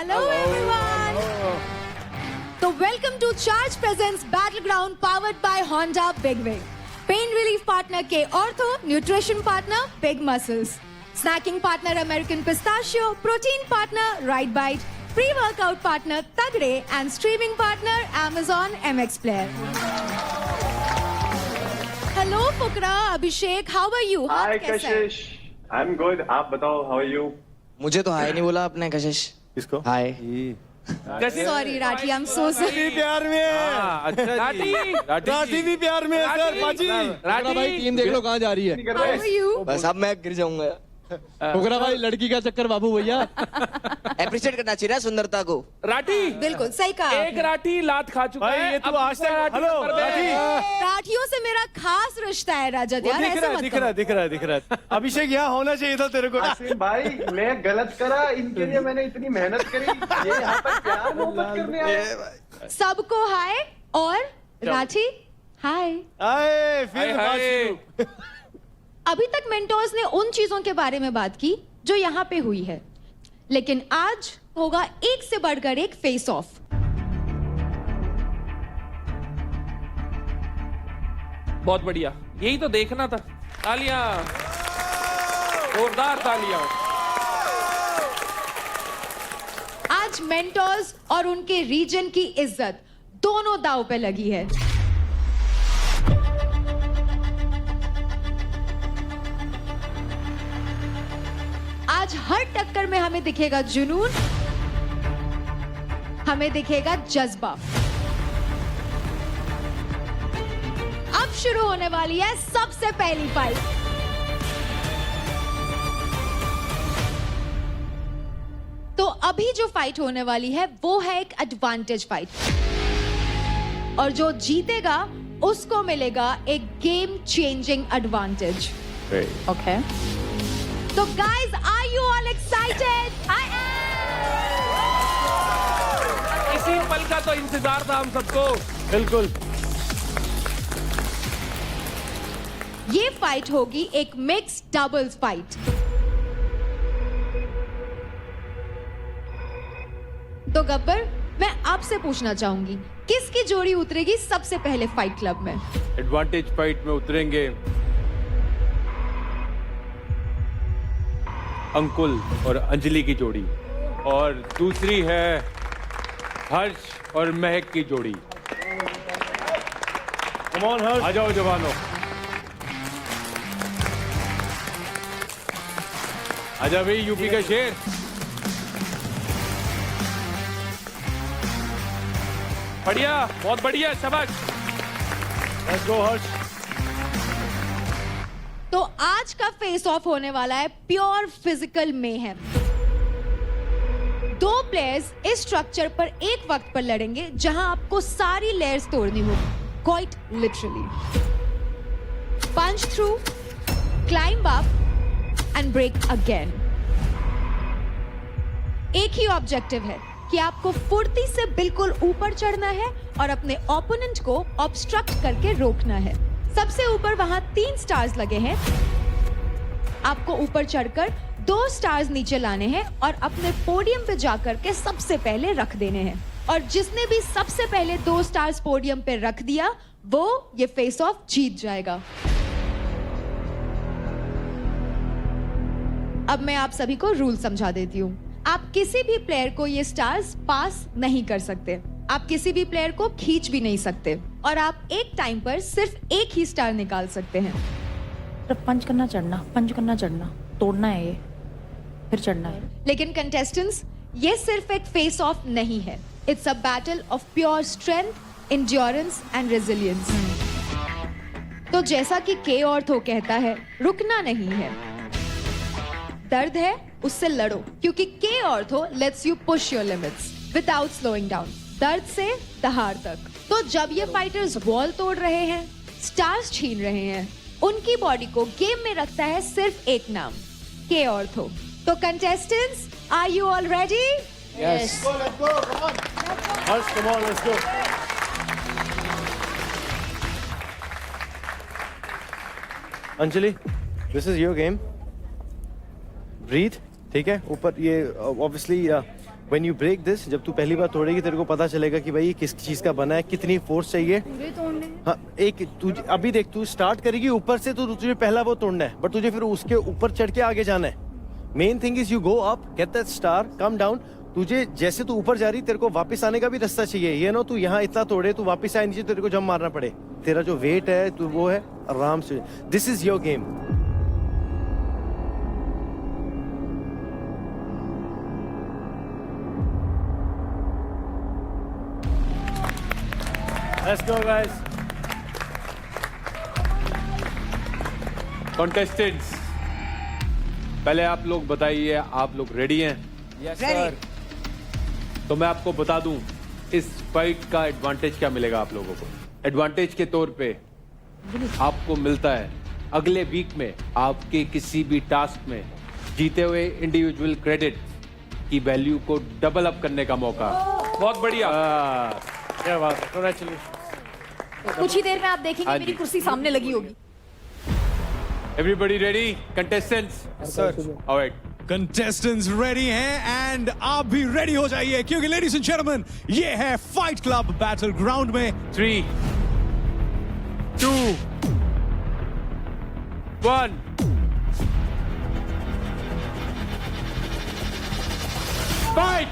Hello everyone. So welcome to Charge Presents Battleground powered by Honda Big Wing. Pain relief partner K Ortho, nutrition partner Big Muscles, snacking partner American Pistachio, protein partner Right Bite, pre-workout partner Tagre and streaming partner Amazon MX Player. Hello Fukra, Abhishek, how are you? Hi Kashish, I'm good. आप बताओ, how are you? मुझे तो हाय नहीं बोला आपने कशिश। किसको? हाय। Sorry Rathi, I'm so sorry. प्यार में है। अच्छा राठी भी प्यार में है सर पाजी। राठी भाई टीम देख लो कहाँ जा रही है। How are you? बस अब मैं गिर जाऊंगा। फुकरा भाई लड़की का चक्कर बाबू भैया। अप्रिशिएट करना चाहिए ना सुंदरता को। राठी बिल्कुल सही कहा एक राठी लात खा चुका भाई है। ये तू अब आज तक दूसरा हेलो पर दे। राठी। राठियों से मेरा खास रिश्ता है राजद यार, ऐसा मत करो। दिख रहा है। अभिषेक यहाँ होना चाहिए था तेरे को। आसिम भाई, मैं गलत करा, इनके लिए मैंने इतनी मेहनत करी, ये यहाँ पर प्यार मोहब्बत करने आए। सबको हाय और राठी हाय। आए फिर हाय, हाय। बात शुरू। अभी तक मेंटोर्स ने उन चीजों के बारे में बात की जो यहाँ पे हुई है, लेकिन आज होगा एक से बढ़कर एक फेस ऑफ। बहुत बढ़िया, यही तो देखना था। तालियां, जोरदार तालियां। आज मेंटोर्स और उनके रीजन की इज्जत दोनों दांव पे लगी है। आज हर टक्कर में हमें दिखेगा जुनून, हमें दिखेगा जज्बा। अब शुरू होने वाली है सबसे पहली फाइट। तो अभी जो फाइट होने वाली है वो है एक एडवांटेज फाइट, और जो जीतेगा उसको मिलेगा एक game changing advantage. Okay. So guys, are you all excited? I इसी पल का तो इंतजार था हम सबको। बिल्कुल। ये फाइट होगी एक मिक्स डबल्स फाइट। तो गब्बर, मैं आपसे पूछना चाहूंगी, किसकी जोड़ी उतरेगी सबसे पहले फाइट क्लब में? एडवांटेज फाइट में उतरेंगे अंकुल और अंजलि की जोड़ी, और दूसरी है हर्ष और महक की जोड़ी। Come on हर्ष। आ जाओ जवानों, आजा भाई यूपी का शेर। बढ़िया, बहुत बढ़िया, शाबाश। Let's go हर्ष। तो आज का फेस ऑफ होने वाला है प्योर फिजिकल मेहम। दो प्लेयर्स इस स्ट्रक्चर पर एक वक्त पर लड़ेंगे जहां आपको सारी लेयर्स तोड़नी होगी, quite literally. Punch through, climb up and break again. एक ही ऑब्जेक्टिव है कि आपको फुर्ती से बिल्कुल ऊपर चढ़ना है और अपने ओपोनेंट को ऑब्स्ट्रक्ट करके रोकना है। सबसे ऊपर वहां 3 स्टार्स लगे हैं। आपको ऊपर चढ़कर 2 स्टार्स नीचे लाने हैं और अपने पोडियम पे जाकर के सबसे पहले रख देने हैं। और जिसने भी सबसे पहले 2 स्टार्स पोडियम पे रख दिया वो ये फेस ऑफ जीत जाएगा। अब मैं आप सभी को रूल समझा देती हूँ। आप किसी भी प्लेयर को ये स्टार्स पास नहीं कर सकते, आप किसी भी प्लेयर को खींच भी नहीं सकते, और आप एक टाइम पर सिर्फ एक ही स्टार निकाल सकते हैं। पंच करना चढ़ना, तोड़ना है ये, फिर चढ़ना है। लेकिन कंटेस्टेंट्स, ये सिर्फ एक फेस ऑफ नहीं है, it's a battle of pure strength, endurance and resilience. तो जैसा कि के ऑर्थो कहता है, रुकना नहीं है, दर्द है उससे लड़ो, क्योंकि के ortho let's you push your limits without slowing down, दर्द से दहाड़ तक। तो जब ये फाइटर्स वॉल तोड़ रहे हैं, स्टार्स छीन रहे हैं, उनकी बॉडी को गेम में रखता है सिर्फ एक नाम, के ऑर्थो। तो contestants, are you all ready? Yes. Let's go. Come on. Harsh, come on, let's go. Anjali, this is your game. Breathe, ठीक है? ऊपर ये obviously When you break this, जब तू पहली बार तोड़ेगी तेरे को पता चलेगा कि भाई ये किस चीज का बना है, कितनी फोर्स चाहिए। हाँ, एक तू अभी देख, तू स्टार्ट करेगी ऊपर से तो तुझे पहला वो तोड़ना है, बट तुझे फिर उसके ऊपर चढ़ के आगे जाना है। Main thing is you go up, get that star, come down. तुझे जैसे तू ऊपर जा रही, तेरे को वापस आने का भी रास्ता चाहिए। ये ना तू यहाँ इतना तोड़े, तू वापस आए नीचे, तेरे को जंप मारना पड़े। तेरा जो वेट है तू वो है आराम से। This is your game. Let's go, guys. Contestants, पहले आप लोग बताइए, आप लोग रेडी हैं? Yes sir. तो मैं आपको बता दूं, इस फाइट का एडवांटेज क्या मिलेगा आप लोगों को। एडवांटेज के तौर पे आपको मिलता है अगले वीक में आपके किसी भी टास्क में जीते हुए इंडिविजुअल क्रेडिट की वैल्यू को डबल अप करने का मौका। बहुत बढ़िया। क्या बात है, congratulations. कुछ ही देर में आप देखेंगे हाँ मेरी जी। कुर्सी सामने लगी होगी। Everybody ready? Contestants sir, alright. Contestants ready हैं एंड आप भी रेडी हो जाइए क्योंकि लेडीज एंड जेंटलमैन ये है फाइट क्लब बैटल ग्राउंड में 3, 2, 1 फाइट।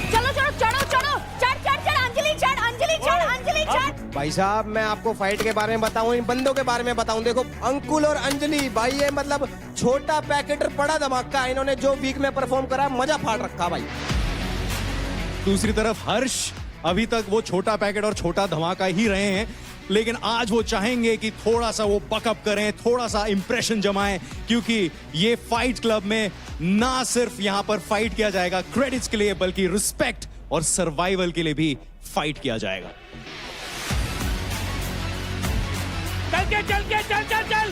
चलो चलो चढ़ो चढ़ो, चढ़ चढ़ चढ़, अंजलि चढ़, अंजलि चढ़, अंजलि चढ़। भाई साहब, मैं आपको फाइट के बारे में बताऊं, इन बंदों के बारे में बताऊं। देखो, अंकुल और अंजलि भाई, ये मतलब छोटा पैकेट बड़ा धमाका। इन्होंने जो वीक में परफॉर्म करा, मजा फाड़ रखा भाई। दूसरी तरफ हर्ष अभी तक वो छोटा पैकेट और छोटा धमाका ही रहे हैं, लेकिन आज वो चाहेंगे कि थोड़ा सा वो बकअप करें, थोड़ा सा इंप्रेशन जमाएं, क्योंकि ये फाइट क्लब में ना सिर्फ यहां पर फाइट किया जाएगा क्रेडिट्स के लिए, बल्कि रिस्पेक्ट और सर्वाइवल के लिए भी फाइट किया जाएगा। चल।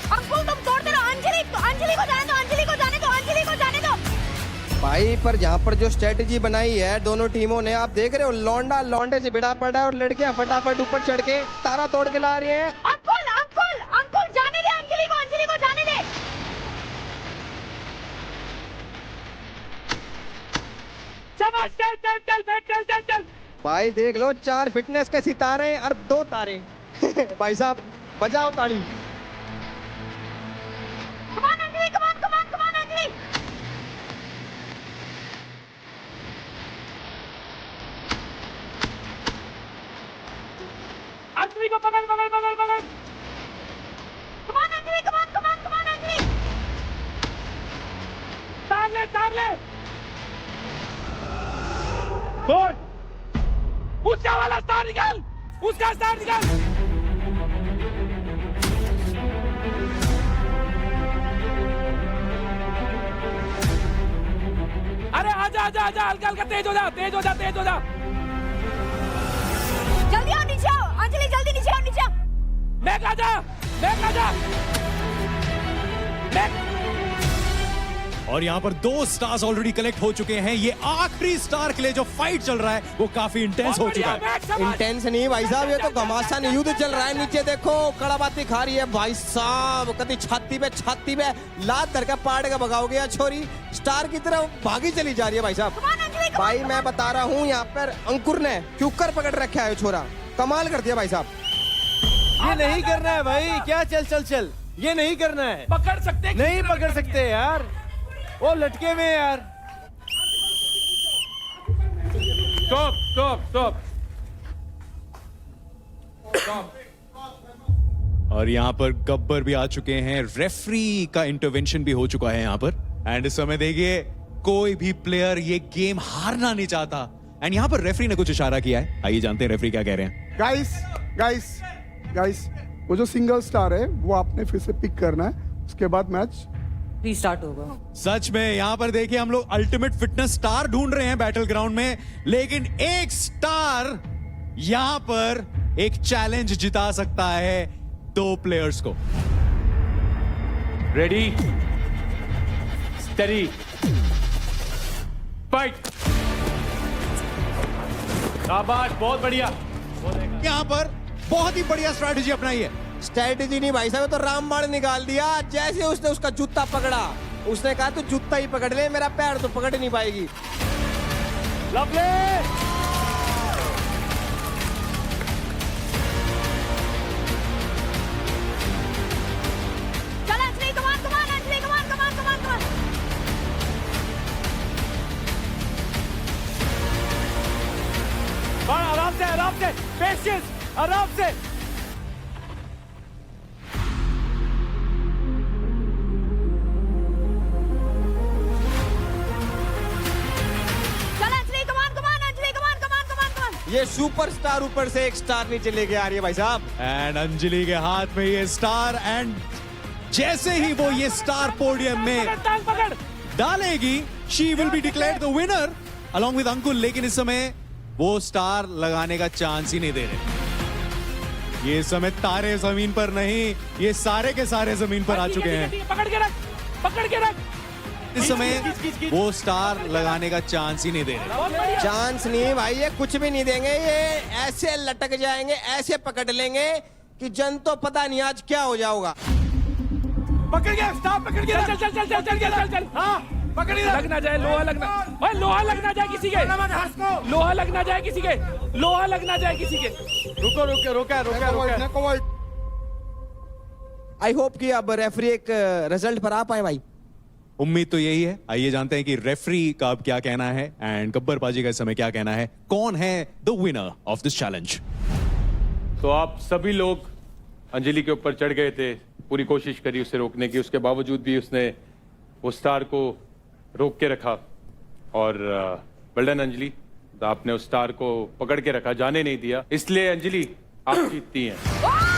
अंकुल तुम तोड़ते रहो, अंजलि को जाने दो, अंजलि को जाने दो, अंजलि को जाने दो। भाई, पर यहाँ पर जो स्ट्रेटजी बनाई है दोनों टीमों ने, आप देख रहे हो, लौंडा लौंडे से भिड़ा पड़ा है और लड़कियां फटाफट ऊपर चढ़ के तारा तोड़ के ला रही हैं। अंकुल अंकुल अंकुल जाने दे अंजलि को जाने दे। चल। भाई देख लो, 4 फिटनेस के सितारे और 2 तारे। भाई साहब, बजाओ ताली। कमान अंजलि, कमान अंजलि। अंजलि को पकड़। कमान अंजलि, कमान अंजलि। तार ले। बोल। उसका वाला स्टार निकाल, उसका स्टार निकाल। अरे आजा, हल्का तेज हो जा। जल्दी आओ, नीचे आओ अंजलि, जल्दी नीचे आओ। बैक आजा। और यहाँ पर 2 स्टार्स ऑलरेडी कलेक्ट हो चुके हैं। ये आखिरी स्टार के लिए जो फाइट चल रहा है वो काफी इंटेंस हो चुका है। इंटेंस नहीं भाई साहब, ये तो घमासान युद्ध चल रहा है। नीचे देखो, कड़ाबाती खा रही है भाई साहब। कभी छाती पे लात धर के पाड़ के भगाओगे या छोरी, स्टार की तरफ भागी चली जा रही है भाई साहब। भाई मैं बता रहा हूँ, यहाँ पर अंकुर ने क्यूकर पकड़ रखा है छोरा, कमाल कर दिया भाई साहब। ये नहीं करना है भाई, क्या चल, ये नहीं करना है। पकड़ सकते नहीं पकड़ सकते यार, वो लटके में यार। स्टॉप। और यहाँ पर गब्बर भी आ चुके हैं, रेफरी का इंटरवेंशन भी हो चुका है यहाँ पर। एंड इस समय देखिए, कोई भी प्लेयर ये गेम हारना नहीं चाहता। एंड यहाँ पर रेफरी ने कुछ इशारा किया है, आइए जानते हैं रेफरी क्या कह रहे हैं। गाइस, वो जो सिंगल स्टार है वो आपने फिर से पिक करना है, उसके बाद मैच रीस्टार्ट होगा। सच में यहाँ पर देखिए, हम लोग अल्टीमेट फिटनेस स्टार ढूंढ रहे हैं बैटल ग्राउंड में, लेकिन एक स्टार यहाँ पर एक चैलेंज जिता सकता है 2 प्लेयर्स को। Ready, study, fight. शाबाश, बहुत बढ़िया। यहाँ पर बहुत ही बढ़िया स्ट्रैटेजी अपनाई है। स्ट्रेटेजी नहीं भाई साहब, तो रामबाण निकाल दिया। जैसे उसने उसका जूता पकड़ा, उसने कहा तू जूता ही पकड़ ले, मेरा पैर तो पकड़ नहीं पाएगी। चल Anjali, come on Anjali, come on. आराम से पेशेंस, आराम से। चल Anjali, come on Anjali, come on. ये सुपरस्टार ऊपर से एक स्टार नीचे लेके आ रही है भाई साहब। एंड अंजलि के हाथ में ये स्टार, एंड जैसे ही वो ये स्टार पोडियम में टांग पकड़। डालेगी, she will be declared the winner along with Ankul. लेकिन इस समय वो स्टार लगाने का चांस ही नहीं दे रहे। ये समय तारे जमीन पर नहीं, ये सारे के सारे जमीन पर आ चुके हैं। पकड़ के रख, पकड़ के रख। इस समय वो स्टार लगाने का चांस ही नहीं दे रहे। चांस नहीं भाई, ये कुछ भी नहीं देंगे, ये ऐसे लटक जाएंगे, ऐसे पकड़ लेंगे कि जन तो पता नहीं आज क्या हो जाओगा। पकड़ के स्टॉप, पकड़ के चल चल चल चल चल चल चल। हाँ पकड़ के लग ना जाए, लोहा लगना, ओए लोहा लग ना जाए किसी के, लोहा लग ना जाए किसी के, लोहा लग ना जाए किसी के। रुको रुको रुका रुका रुका। आई होप कि अब रेफरी एक रिजल्ट पर आ पाए भाई। उम्मीद तो यही है। आइए जानते हैं कि रेफरी का अब क्या कहना है एंड गब्बर पाजी का इस समय क्या कहना है। कौन है the winner of this challenge? तो आप सभी लोग अंजलि के ऊपर चढ़ गए थे, पूरी कोशिश करी उसे रोकने की, उसके बावजूद भी उसने वो स्टार को रोक के रखा। और वेल अंजलि, आपने उस स्टार को पकड़ के रखा, जाने नहीं दिया, इसलिए अंजलि आप जीतती हैं।